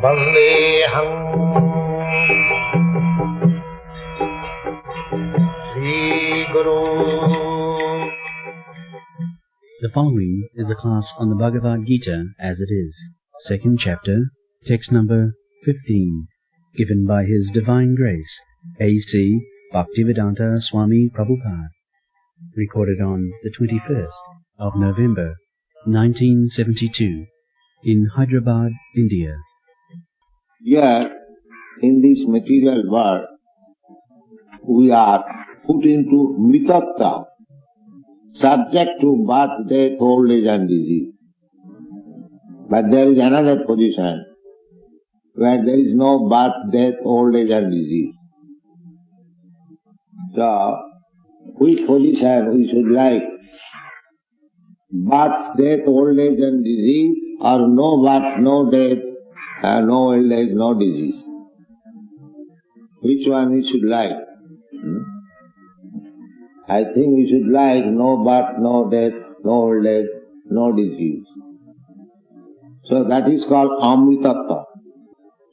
Vandeham Sri Guru. The following is a class on the Bhagavad Gita as it is, second chapter, text number 15, given by His Divine Grace, A.C. Bhaktivedanta Swami Prabhupada, recorded on the 21st of November, 1972, in Hyderabad, India. Here, in this material world, we are put into mitatta, subject to birth, death, old age and disease. But there is another position where there is no birth, death, old age and disease. So, which position we should like? Birth, death, old age and disease, or no birth, no death, no old age, no disease? Which one we should like? I think we should like no birth, no death, no old age, no disease. So that is called amritatta.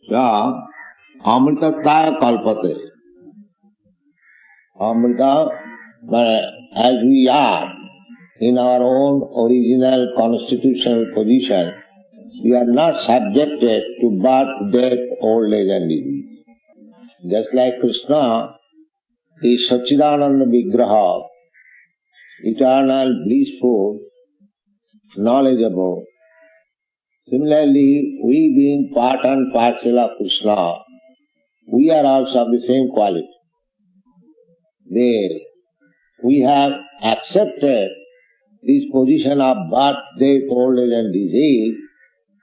So, amritattaya kalpate. Amrita, but as we are in our own original constitutional position, we are not subjected to birth, death, old age and disease. Just like Krishna is Satchidananda Vigraha, eternal, blissful, knowledgeable. Similarly, we being part and parcel of Krishna, we are also of the same quality. We have accepted this position of birth, death, old age and disease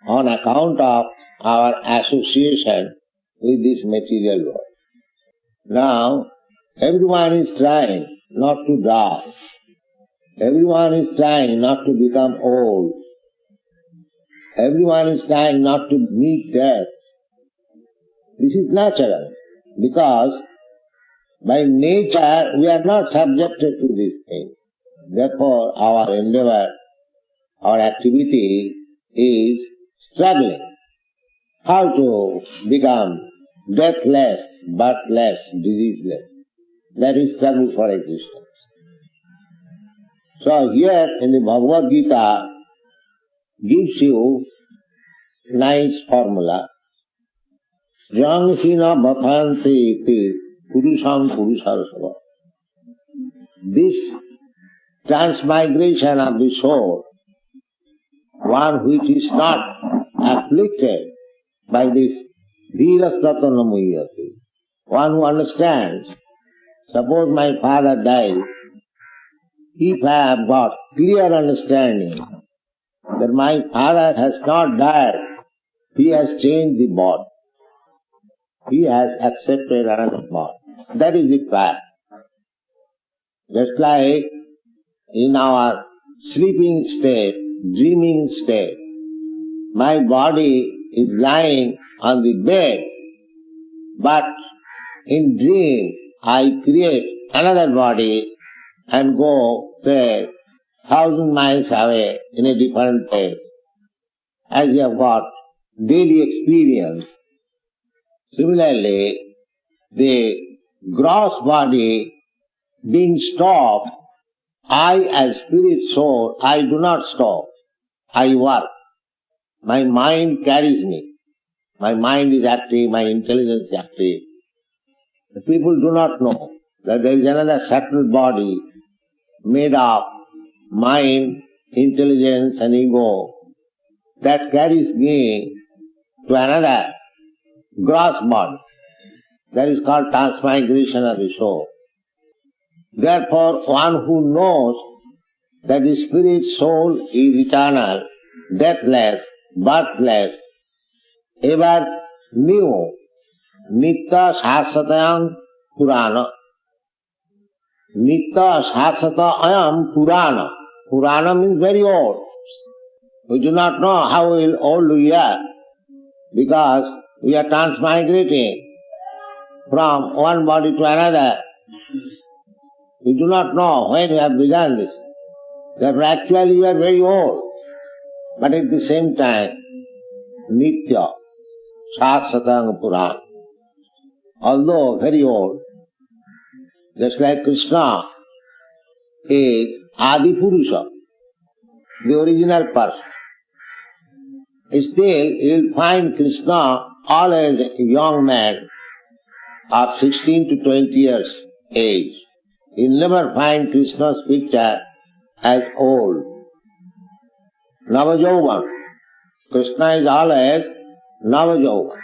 on account of our association with this material world. Now, everyone is trying not to die. Everyone is trying not to become old. Everyone is trying not to meet death. This is natural, because by nature we are not subjected to these things. Therefore, our endeavor, our activity is struggling how to become deathless, birthless, diseaseless. That is struggle for existence. So here in the Bhagavad Gita gives you nice formula. Jang hina bhatanti iti purusham purusharasava. This transmigration of the soul, one which is not afflicted by this dhirastatana muyati, one who understands, suppose my father dies, if I have got clear understanding that my father has not died, he has changed the body. He has accepted another body. That is the fact. Just like in our sleeping state, dreaming state, my body is lying on the bed, but in dream I create another body and go, say, 1,000 miles away in a different place, as you have got daily experience. Similarly, the gross body being stopped, I as spirit soul, I do not stop. I work. My mind carries me. My mind is active, my intelligence is active. The people do not know that there is another subtle body made of mind, intelligence and ego that carries me to another gross body. That is called transmigration of the soul. Therefore, one who knows that the spirit soul is eternal, deathless, birthless, ever new, nitta sasatayam purana. Nitta sasatayam purana. Purana means very old. We do not know how old we are, because we are transmigrating from one body to another. We do not know when we have begun this. Therefore actually we are very old. But at the same time, Nitya, Shasatang Puran. Although very old, just like Krishna is Adi Purusha, the original person. Still, you will find Krishna always a young man of 16 to 20 years age. You will never find Krishna's picture as old. Navajauvan. Krishna is always Navajauvan.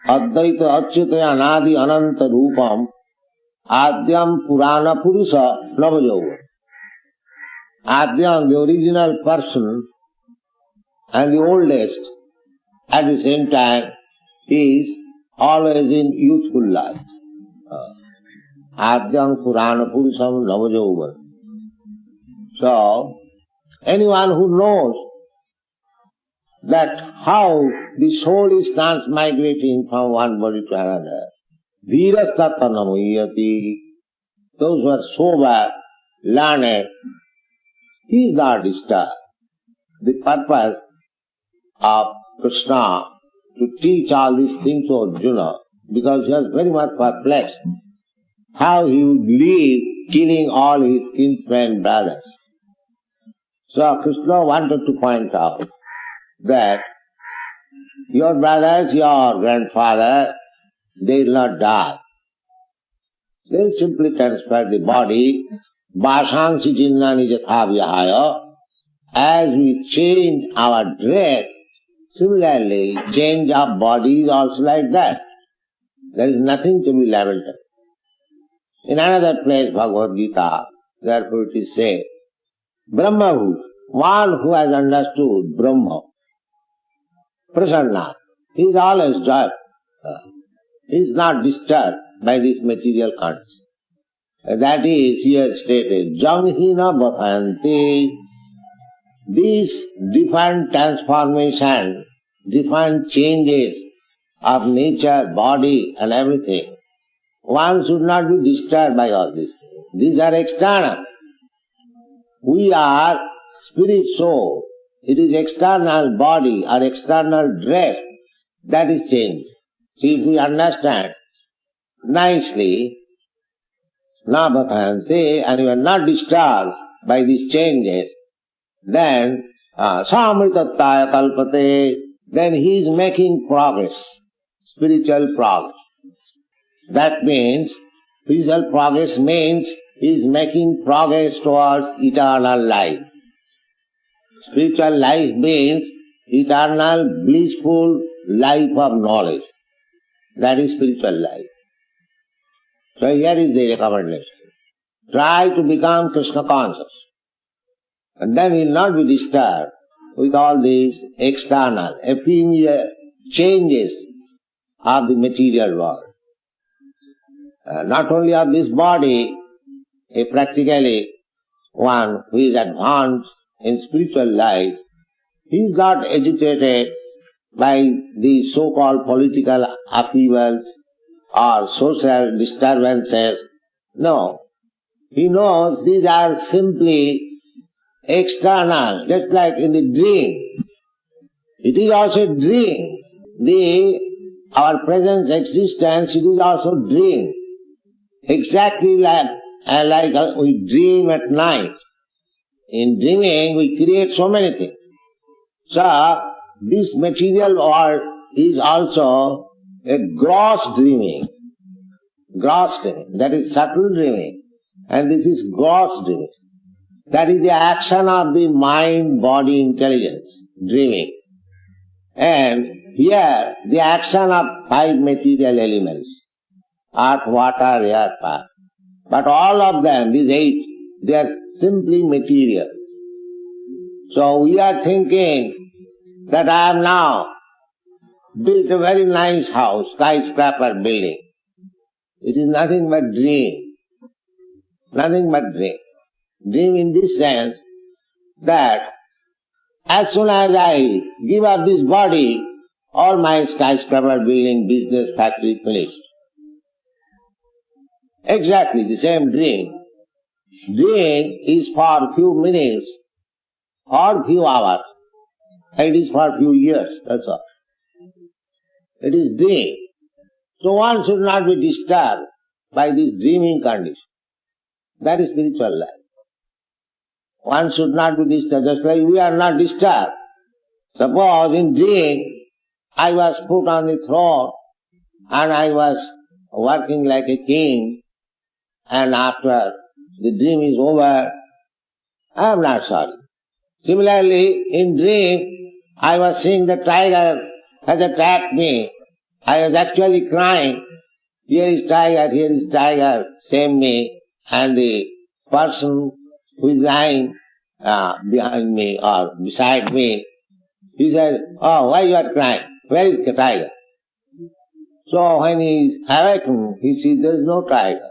Advaita Achyuta Anadi Ananta Rupam Adyam Purana Purusa Navajauvan. Adyam, the original person, and the oldest, at the same time, is always in youthful life. Adyam Purana Purusam Navajauvan. So, anyone who knows that how the soul is transmigrating from one body to another, dhirastatta namayati, those who are sober, learned, he is not disturbed. The purpose of Krishna to teach all these things to Arjuna, because he was very much perplexed how he would live killing all his kinsmen brothers. So Krishna wanted to point out that your brothers, your grandfather, they will not die. They will simply transfer the body, Vasangsi jinnani jatha vihaya. As we change our dress, similarly, change of body is also like that. There is nothing to be lamented. In another place, Bhagavad Gita, therefore it is said, Brahma, one who has understood Brahma, Prasanna, he is always joyful. He is not disturbed by this material condition. That is here stated, Jamhina Bhavanti. These different transformation, different changes of nature, body and everything, one should not be disturbed by all these things. These are external. We are spirit soul. It is external body or external dress that is changed. See, if we understand nicely, na bhatante, and you are not disturbed by these changes, then samritattaya kalpate, then he is making progress, spiritual progress. That means, spiritual progress means he is making progress towards eternal life. Spiritual life means eternal blissful life of knowledge. That is spiritual life. So here is the recommendation. Try to become Krishna conscious. And then you will not be disturbed with all these external, ephemeral changes of the material world. Not only of this body, practically one who is advanced in spiritual life, he is not agitated by the so-called political upheavals or social disturbances. No, he knows these are simply external, just like in the dream. It is also a dream. Our present existence, it is also a dream. Exactly like we dream at night. In dreaming, we create so many things. So, this material world is also a gross dreaming. Gross dreaming. That is subtle dreaming. And this is gross dreaming. That is the action of the mind, body, intelligence, dreaming. And here, the action of 5 material elements, earth, water, air, fire. But all of them, these 8, they are simply material. So we are thinking that I have now built a very nice house, skyscraper building. It is nothing but dream. Nothing but dream. Dream in this sense that as soon as I give up this body, all my skyscraper building, business, factory finished. Exactly the same dream. Dream is for few minutes or few hours. It is for few years, that's all. It is dream. So one should not be disturbed by this dreaming condition. That is spiritual life. One should not be disturbed, just like we are not disturbed. Suppose in dream, I was put on the throne and I was working like a king, and after the dream is over, I am not sorry. Similarly, in dream, I was seeing the tiger has attacked me. I was actually crying. Here is tiger, same me. And the person who is lying behind me or beside me, he said, "Oh, why you are crying? Where is the tiger?" So when he is awakened, he sees there is no tiger.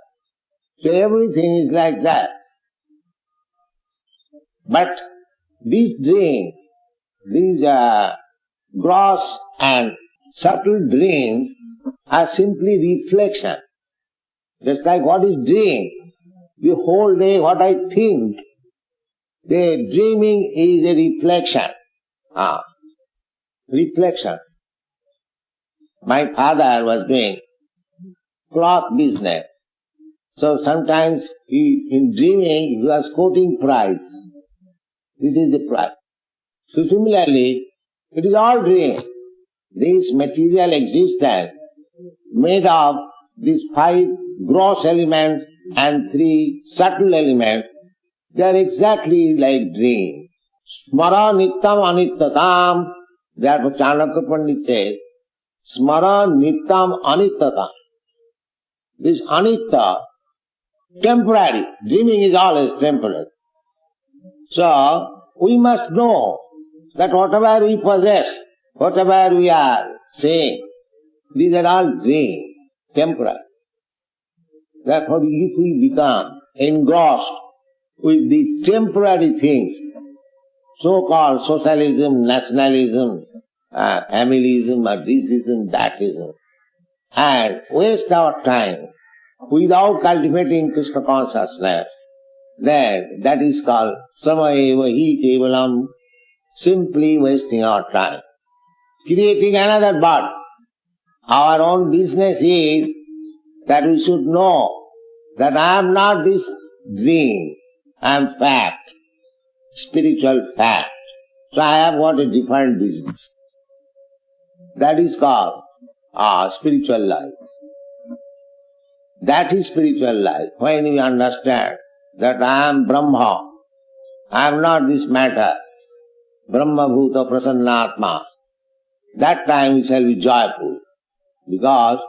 So everything is like that. But these dreams, these gross and subtle dreams are simply reflection. Just like what is dream? The whole day what I think, the dreaming is a reflection. Reflection. My father was doing cloth business. So sometimes in dreaming he was quoting price. This is the price. So similarly, it is all dream. This material existence made of these 5 gross elements and 3 subtle elements, they are exactly like dream. Smara nittam anittatam. Therefore Chanakya Pandit says, Smara nittam anittatam. This anitta, temporary. Dreaming is always temporary. So we must know that whatever we possess, whatever we are saying, these are all dreams, temporary. Therefore, if we become engrossed with the temporary things, so-called socialism, nationalism, familism, or thisism, thatism, and waste our time without cultivating Krishna consciousness, then that is called samaeva hi kevalam, simply wasting our time, creating another body. Our own business is that we should know that I am not this dream, I am fact, spiritual fact. So I have got a different business. That is called spiritual life. That is spiritual life. When we understand that I am Brahma, I am not this matter, Brahma Bhuta Prasannatma, that time we shall be joyful, because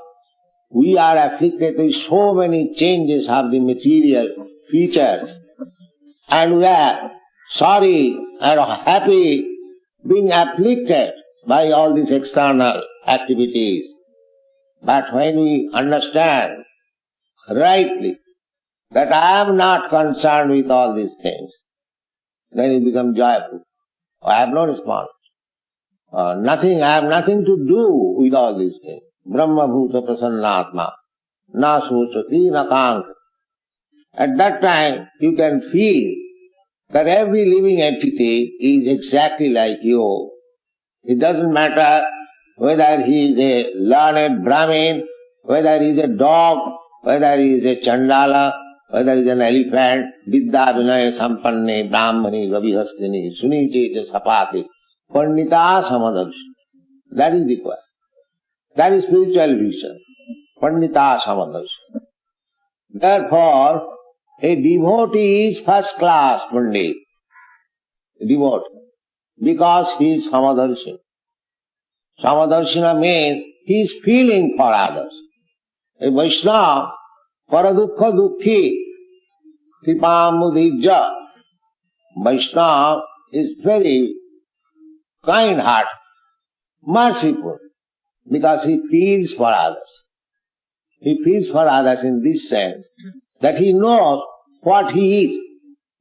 we are afflicted with so many changes of the material features, and we are sorry and happy being afflicted by all these external activities. But when we understand rightly that I am not concerned with all these things, then you become joyful. I have no response. I have nothing to do with all these things. Brahma Bhuta Prasannatma. Na Suchati na Kank. At that time you can feel that every living entity is exactly like you. It doesn't matter whether he is a learned Brahmin, whether he is a dog, whether he is a Chandala, whether he is an elephant, Vidya Vinaya Sampanne, Brahmani, Gavihastini, Sunicheta Sapati, Pandita Samadarshi. That is required. That is spiritual vision. Pandita Samadarshi. Therefore, a devotee is first class Pandit. Devotee. Because he is Samadarshina. Samadarshina means he is feeling for others. A Vaishnava, Paradukha Dukhi, Kripamudhijja. Vaishnava is very kind-hearted, merciful, because he feels for others. He feels for others in this sense that he knows what he is.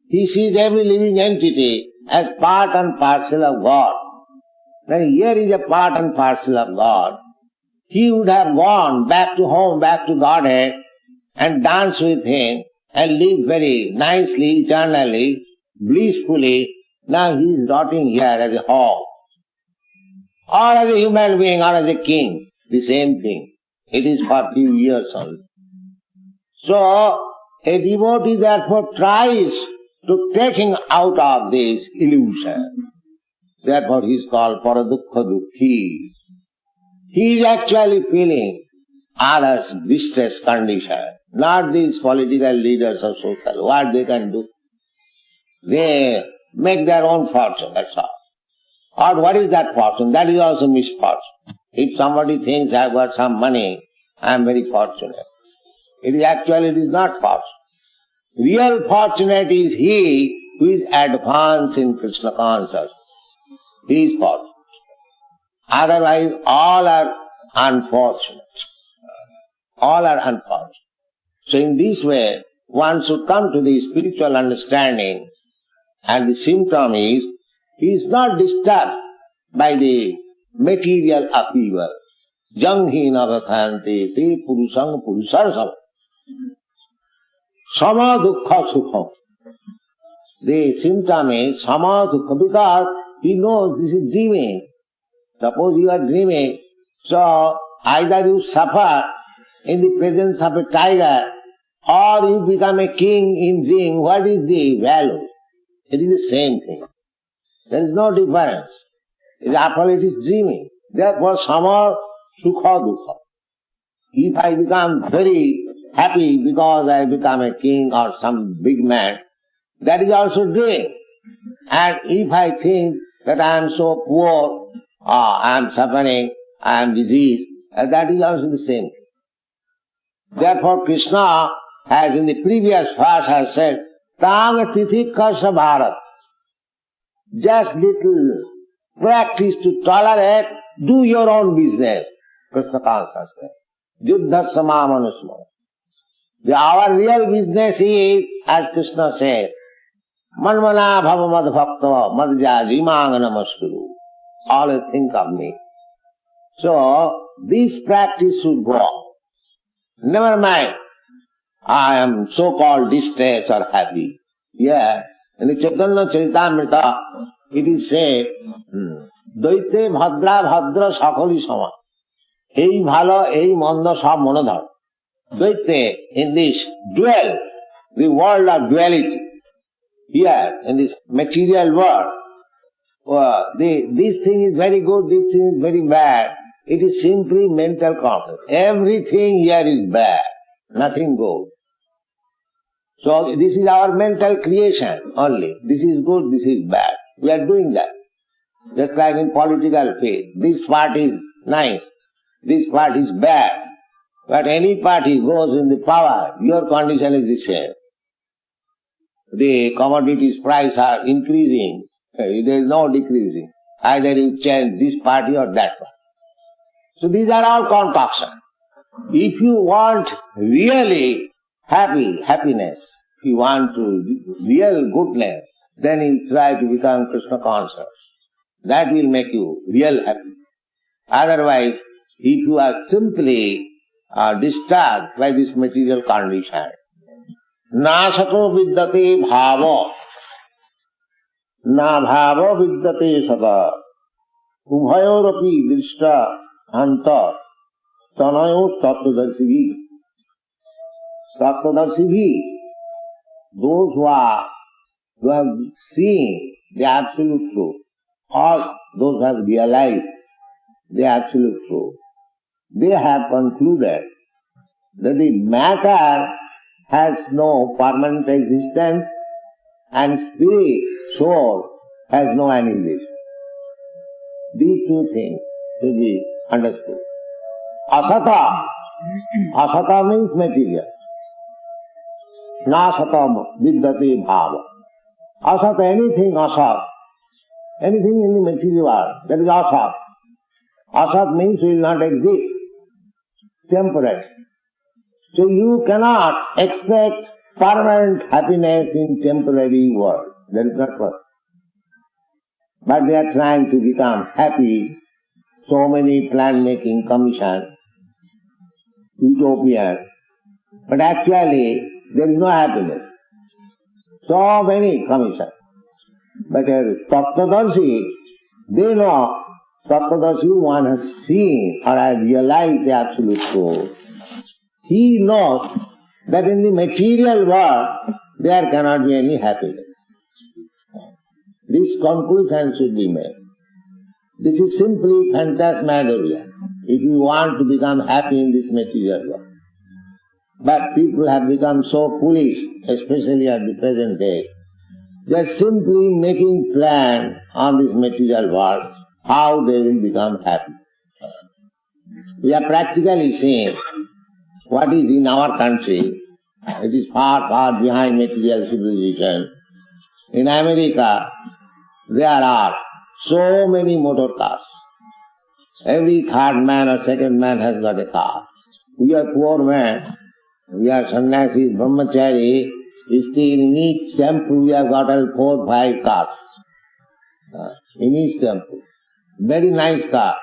He sees every living entity as part and parcel of God. When here is a part and parcel of God, he would have gone back to home, back to Godhead, and danced with him and lived very nicely, eternally, blissfully. Now he is rotting here as a hog, or as a human being, or as a king. the same thing. It is for few years only. So, a devotee therefore tries to taking out of this illusion. Therefore he is called Paradukha Dukhi. He is actually feeling others' distress condition, not these political leaders or social. What they can do? They make their own fortune, that's all. Or what is that fortune? That is also misfortune. If somebody thinks I have got some money, I am very fortunate. It is not fortune. Real fortunate is he who is advanced in Krishna consciousness. He is fortunate. Otherwise all are unfortunate. All are unfortunate. So in this way, one should come to the spiritual understanding, and the symptom is, he is not disturbed by the material upheaval. Janghi nagathanti te purusang purusarsam. Sama dukkha sukham. The symptom is sama dukkha, because he knows this is dreaming. Suppose you are dreaming, so either you suffer in the presence of a tiger, or you become a king in dream. What is the value? It is the same thing. There is no difference. After all, it is dreaming. Therefore, sama sukha dukkha. If I become very happy because I become a king or some big man, that is also dream. And if I think that I am so poor, I am suffering, I am diseased, that is also the same. Therefore, Krishna has in the previous verse has said, Tang tithikasa bharat. Just little practice to tolerate, do your own business. Krishna consciousness. Juddha samamanusma. Our real business is, as Krishna says, Manmana bhava mad bhakta madja jimanga namaskuru. Always think of me. So, this practice should go on. Never mind, I am so-called distressed or happy. Yeah, in the Chaitanya Charitamrita, it is said, Daite bhadra bhadra sakali sama. Ei bhalo, ei manda sab monadhar. Daite, in this dual, the world of duality, here, in this material world, this thing is very good, this thing is very bad. It is simply mental concept. Everything here is bad, nothing good. So this is our mental creation only. This is good, this is bad. We are doing that. Just like in political field. This part is nice, this part is bad. But any party goes in the power, your condition is the same. The commodities price are increasing, there is no decreasing. Either you change this party or that party. So these are all concoction. If you want really happiness, if you want to real goodness, then you try to become Krishna conscious. That will make you real happy. Otherwise, if you are simply disturbed by this material condition, nasato vidyate bhava, na bhava vidyate sada, ubhayorapi drishta anta, tanayo tattvadarshibhi. Tattvadarshibhi, those who have seen the absolute truth, or those who have realized the absolute truth, they have concluded that the matter has no permanent existence and spirit, soul, has no annihilation. These two things should be understood. Asata. Asata means material. Nasata vidyate bhava. Asat, anything asat. Anything in the material world, that is asat. Asat means will not exist. Temporary. So you cannot expect permanent happiness in temporary world. That is not possible. But they are trying to become happy. So many plan-making commission, utopian. But actually, there is no happiness. So many commissions. But as Tattvadarshi, they know Tattvadarshi, one has seen or has realized the absolute truth, he knows that in the material world there cannot be any happiness. This conclusion should be made. This is simply phantasmagoria, if you want to become happy in this material world. But people have become so foolish, especially at the present day. They are simply making plans on this material world, how they will become happy. We are practically seeing what is in our country. It is far, far behind material civilization. In America, there are so many motor cars. Every third man or second man has got a car. We are poor men. We are sannyasis, brahmachari. Still in each temple we have got 4, 5 cars. In each temple. Very nice car.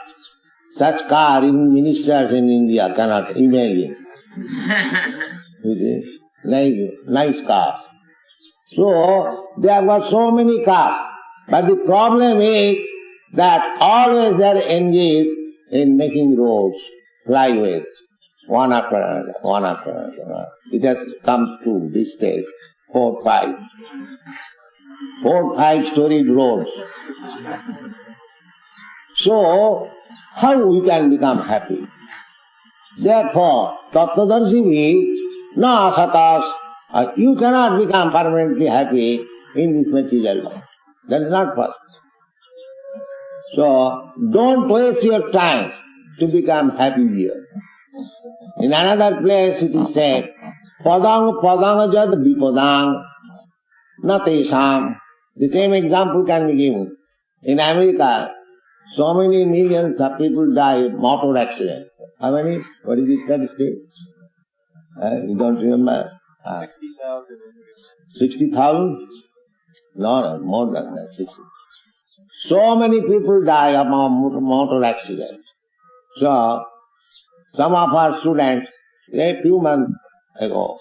Such car even ministers in India cannot imagine. You see? Nice cars. So, they have got so many cars. But the problem is that always they are engaged in making roads, flyways, one after another, one after another. It has come to this stage, 4, 5 storied roads. So, how we can become happy? Therefore, Tattvadarshi na satas, you cannot become permanently happy in this material world. That is not possible. So, don't waste your time to become happy here. In another place it is said, padang padang jad vipadang na tesam. The same example can be given. In America, so many millions of people die in motor accident. How many? What is the statistic? You don't remember? 60,000. 60,000? No, more than that. 60. So many people die of motor accident. So, some of our students, a few months ago,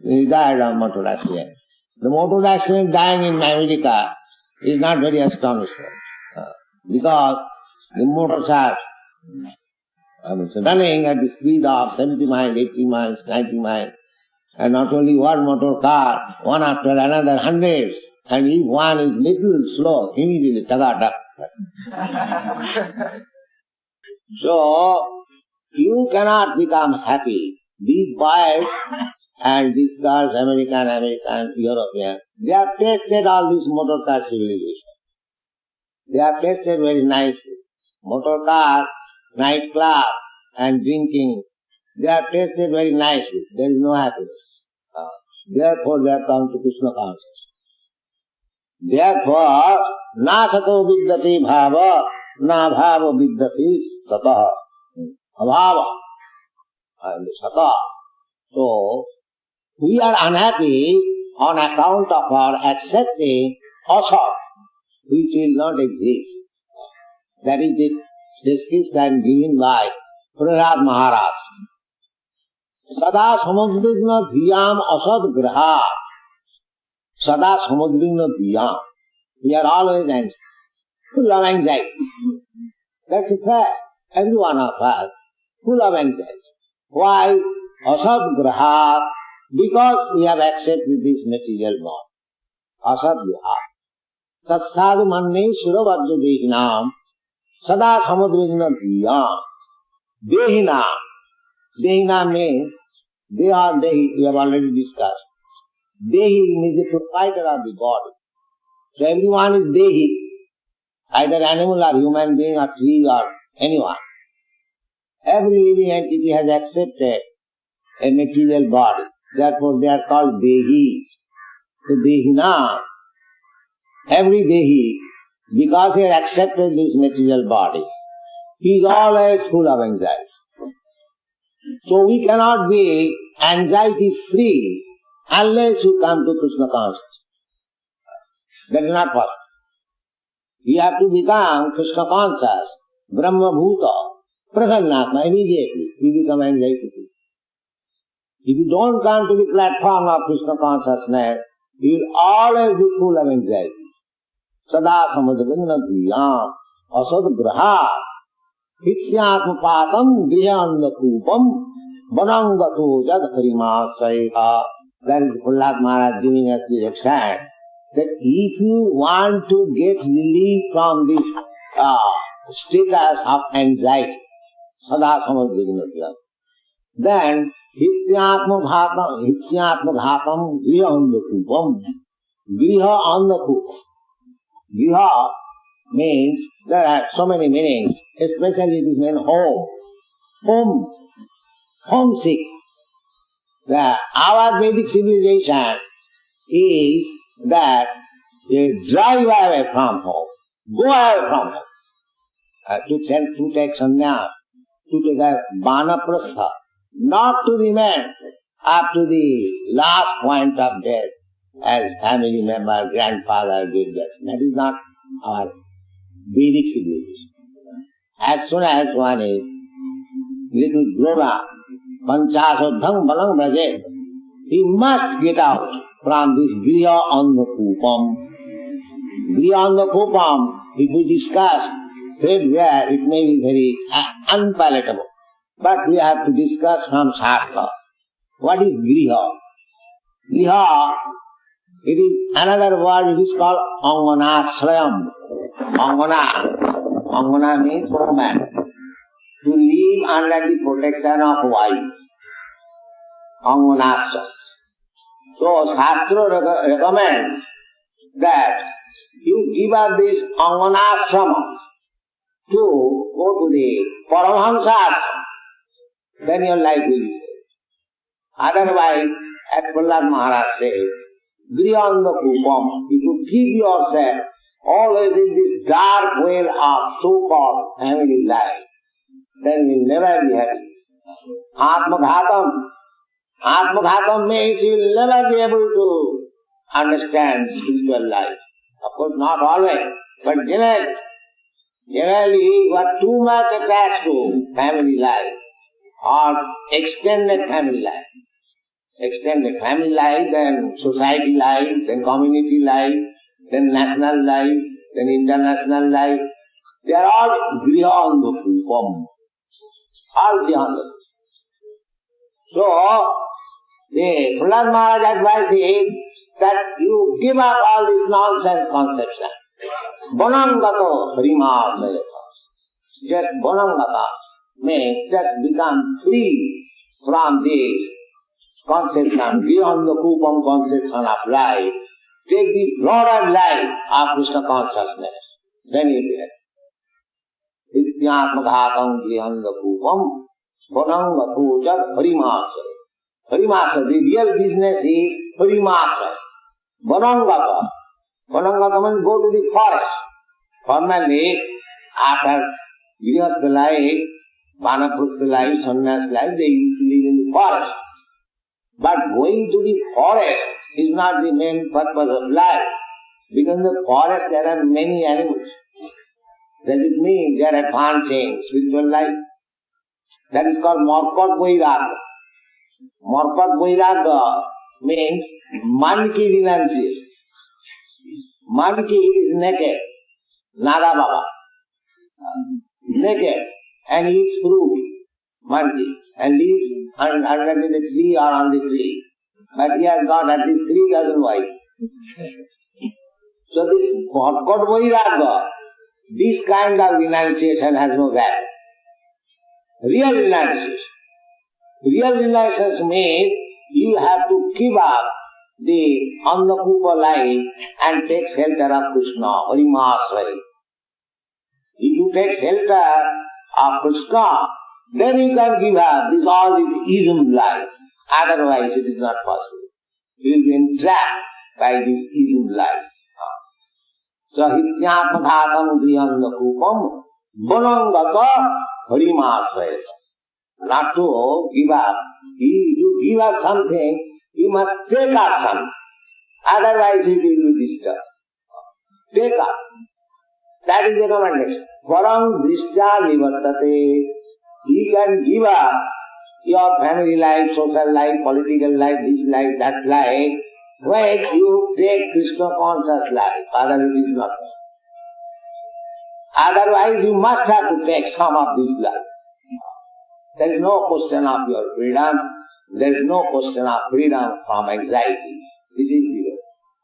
he died of motor accident. The motor accident dying in America is not very astonishing. Because the motors are running at the speed of 70 miles, 80 miles, 90 miles. And not only one motor car, one after another, hundreds. And if one is little slow, immediately taga. So, you cannot become happy. These boys and these girls, American, European, they have tasted all this motor car civilization. They have tasted very nicely. Motor car, nightclub and drinking, they have tasted very nicely. There is no happiness. Therefore they have come to Krishna consciousness. Therefore, na sato vidyati bhava, na bhava vidyati satah. Abhava. And satah. So, we are unhappy on account of our accepting asat, which will not exist. That is the description given by Prahlad Maharaj. Sada samudrigna dhiyam asad graha. Sada samudrigna dhiyam. We are always anxious, full of anxiety. That's a fact. Every one of us, full of anxiety. Why? Asad graha. Because we have accepted this material world. Asad graha. Satsadu manne suravarja dehinam. Sada samudrigna dhiyam. Dehinam. Dehinam means they are Dehi, we have already discussed. Dehi means the proprietor of the body. So everyone is Dehi, either animal or human being or tree or anyone. Every living entity has accepted a material body. Therefore they are called Dehi. So Dehina, every Dehi, because he has accepted this material body, he is always full of anxiety. So we cannot be anxiety-free unless we come to Krishna consciousness. That is not possible. You have to become Krishna conscious, Brahma Bhuta, Prasannatma immediately. You become anxiety-free. If you don't come to the platform of Krishna consciousness, you will always be full of anxiety. Sada samadrigna dhiyam asadgraha hityatmapatam grihandakupam vanangato jad harimasaya. That is Prahlad Maharaj giving us this extract, that if you want to get relief from this status of anxiety, sada samadvignatya, then hityatmaghatam grihandakupam. Griha andakupam. Griha means, there are so many meanings, especially it is meant home. Home, homesick. Our Vedic civilization is that you drive away from home, go away from home, to take sannyas, to take a vanaprastha, not to remain up to the last point of death as family member, grandfather did that. That is not our Vedic civilization. As soon as one is little grown up, panchasodham balang brajet, he must get out from this griha andakupam. Griha andakupam, if we discuss threadbare, it may be very unpalatable. But we have to discuss from Shastra. What is griha? Griha, it is another word, it is called anganashrayam. Angana means woman. To live under the protection of wife. Anganashrayam. So Shastra recommends that you give up this anganashrama to go to the Paramahamsa ashrama, then your life will be saved. Otherwise, as Prahlad Maharaj says, Grihanda-kupam, if you keep yourself always in this dark well of so-called family life, then you will never be happy. Atmaghatam means you will never be able to understand spiritual life. Of course, not always, but generally you are too much attached to family life or extended family life. Extended family life, then society life, then community life, then national life, then international life. They are all grihanda-kupam. All grihanda. So, the Prahlad Maharaj advice is that you give up all this nonsense conception. Bonangato harimasayata. Just bonangata means just become free from this conception, grihanda-kupam conception of life. Take the broader life of Krishna consciousness. Then you will be happy. Ityatmaghatam grihanda-kupam bonangato jad harimasayata. Harimasa, the real business is harimasa. Bonangata. Bonangata means go to the forest. Formerly, after grihastha life, vanaprastha life, sannyas life, they used to live in the forest. But going to the forest is not the main purpose of life. Because in the forest there are many animals. Does it mean they are advancing spiritual life? That is called Marpat Vairagya. Marpat Vairagya means man-ki renunciation. Man-ki is naked, Naga Baba. Naked and eats fruit, man-ki, and lives under the tree or on the tree. But he has got at least 3,000 wives. So this Marpat Vairagya, this kind of renunciation has no value. Real renunciation. Real renunciation means you have to give up the Andakupa life and take shelter of Krishna, Harimasraya. If you take shelter of Krishna, then you can give up all this ism life. Otherwise it is not possible. You will be entrapped by this ism life. So hityatmaghatam grihanda-kupam bonangata harimasraya. Not to give up. You give up something, you must take up something. Otherwise it will be disturbed. Take up. That is the recommendation. Parang drishya nivartate. You can give up your family life, social life, political life, this life, that life, when you take Krishna conscious life. Otherwise it is not. Otherwise you must have to take some of this life. There is no question of your freedom. There is no question of freedom from anxiety. This is zero.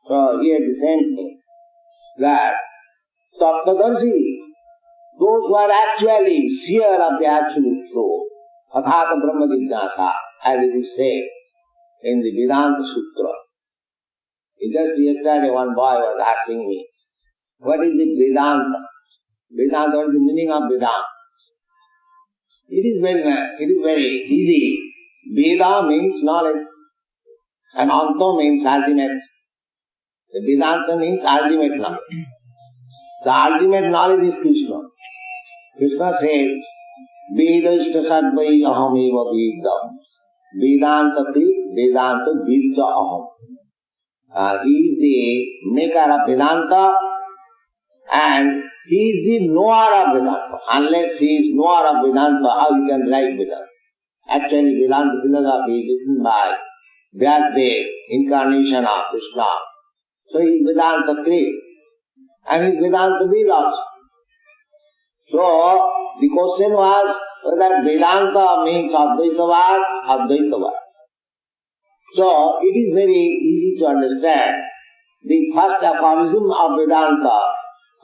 So here the same thing, that Tattvadarshi, those who are actually seer of the absolute truth, Athata Brahma Jignasa, as it is said in the Vedanta Sutra. Just yesterday one boy was asking me, what is the Vedanta? Vedanta, what is the meaning of Vedanta? It is very easy. Veda means knowledge, and Anta means ultimate. The Vedanta means ultimate knowledge. The ultimate knowledge is Krishna. Krishna says, Vedashta sadvai ahameva vedam. Vedanta krit, Vedanta vidya aham. He is the maker of Vedanta and he is the knower of Vedanta. Unless he is knower of Vedanta, how he can write Vedanta? Actually, Vedanta philosophy is written by Vyasadeva, incarnation of Krishna. So he is Vedanta krit and he is Vedanta vid also. So the question was whether Vedanta means Advaitavad, Advaitavad. So it is very easy to understand. The first aphorism of Vedanta,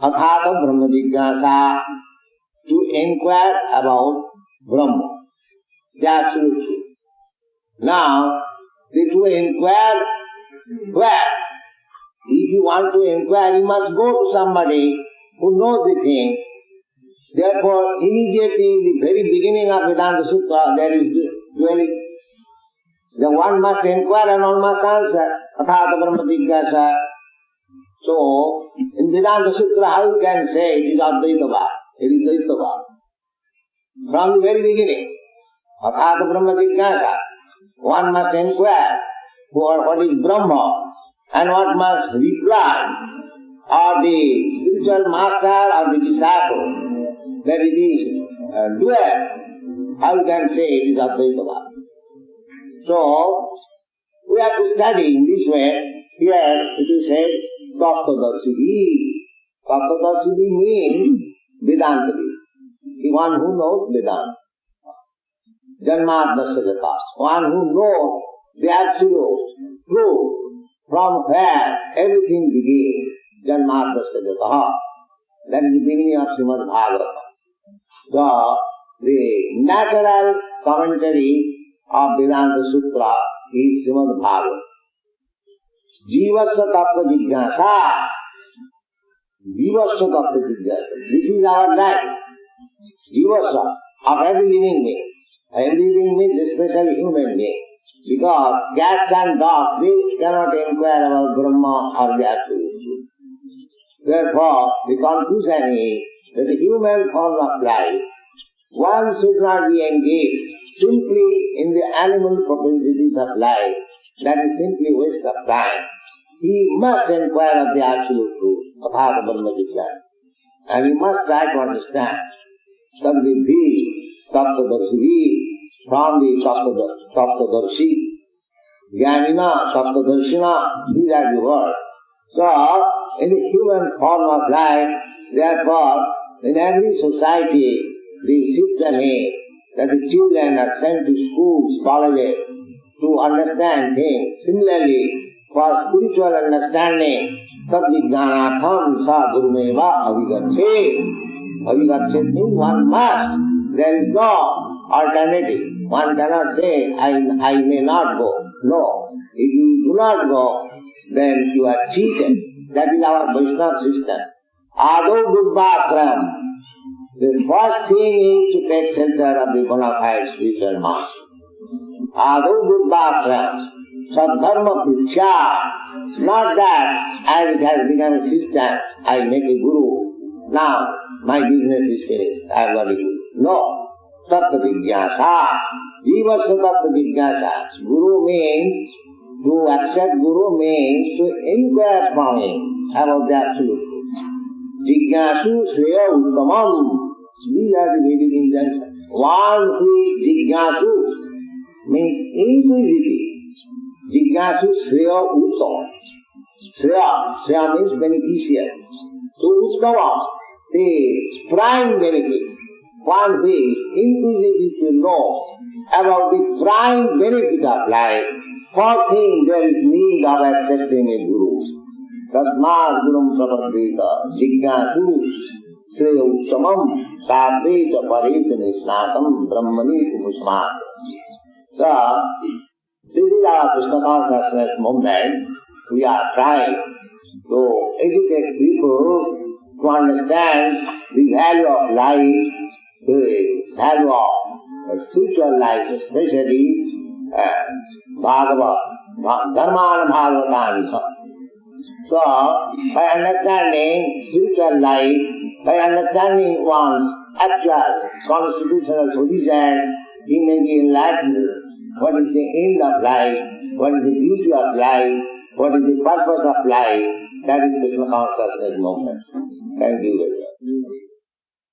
Athata Brahma Jignasa, to inquire about Brahma, the absolute truth. Now, to inquire where? If you want to inquire, you must go to somebody who knows the thing. Therefore, immediately in the very beginning of Vedanta Sutra, there is duality. The one must inquire and one must answer. Athata Brahma Jignasa. So, in Vedanta Sutra, how you can say it is Advaitavad? It is Dvaitavad. From the very beginning, Athata Brahma Jignasa, one must inquire what is Brahma and what must reply, or the spiritual master or the disciple, that it is dual. How you can say it is Advaitavad? So, we have to study in this way. Here it is said, Tattvadarshi. Tattvadarshi means Vedanta. The one who knows Vedanta. Janmadhyasya jata. One who knows the absolute truth from where everything begins. Janmadhyasya jata. That is the beginning of Srimad Bhagavatam. So, the natural commentary of Vedanta Sutra is Srimad Bhagavatam. Jivasya tattva jignasa. Jivasya tattva jignasa. This is our right. Jivasya, of every living being. Every living being, especially human being. Because cats and dogs, they cannot inquire about Brahma or the absolute truth. Therefore, the conclusion is that the human form of life, one should not be engaged simply in the animal propensities of life. That is simply waste of time. He must inquire of the absolute truth, Athata Brahma Jignasa. And he must try to understand Tadvidhi, Tattvadarshi, from the Tattvadarshi, Jnanina, Tattvadarshina, these are the words. So, in the human form of life, therefore, in every society, the system is that the children are sent to schools, colleges, to understand things. Similarly, for spiritual understanding, Tadvijnanatham sa gurumeva avigache. Avigache means one must. There is no alternative. One cannot say, I may not go. No. If you do not go, then you are cheated. That is our Vaishnava system. Ado Buddhasram. The first thing is to take shelter of the bona fide spiritual master. Ado Buddhasram. Sadharma Priksha. Not that as it has become a system, I make a guru. Now my business is finished. I have got a guru. No. Tattva Jignasa. Jivasya Tattva Jignasa. Guru means, to accept Guru means to inquire from him about the absolute truth. Jignasu Shreya Uttamam. These are the Vedic injunctions. One who is Jignasu means inquisitive. Jignasu Shreya Uttamam. Shreya means beneficial. So Uttama, the prime benefit. One who is inquisitive to know about the prime benefit of life, for him there is need of accepting a guru. Tasmāt gurum prapaddeta jignāsu sreya uttamam sādheta pareta nisnātam brahmanīti musmāt. So, this is our Krishna consciousness movement. We are trying to educate people to understand the value of life, the value of spiritual life, especially Bhagavad, Dharmāna Bhagavatāni. So, by understanding spiritual life, by understanding one's actual constitutional position, he may be enlightened. What is the end of life? What is the beauty of life? What is the purpose of life? That is Krishna consciousness movement. Thank you very much.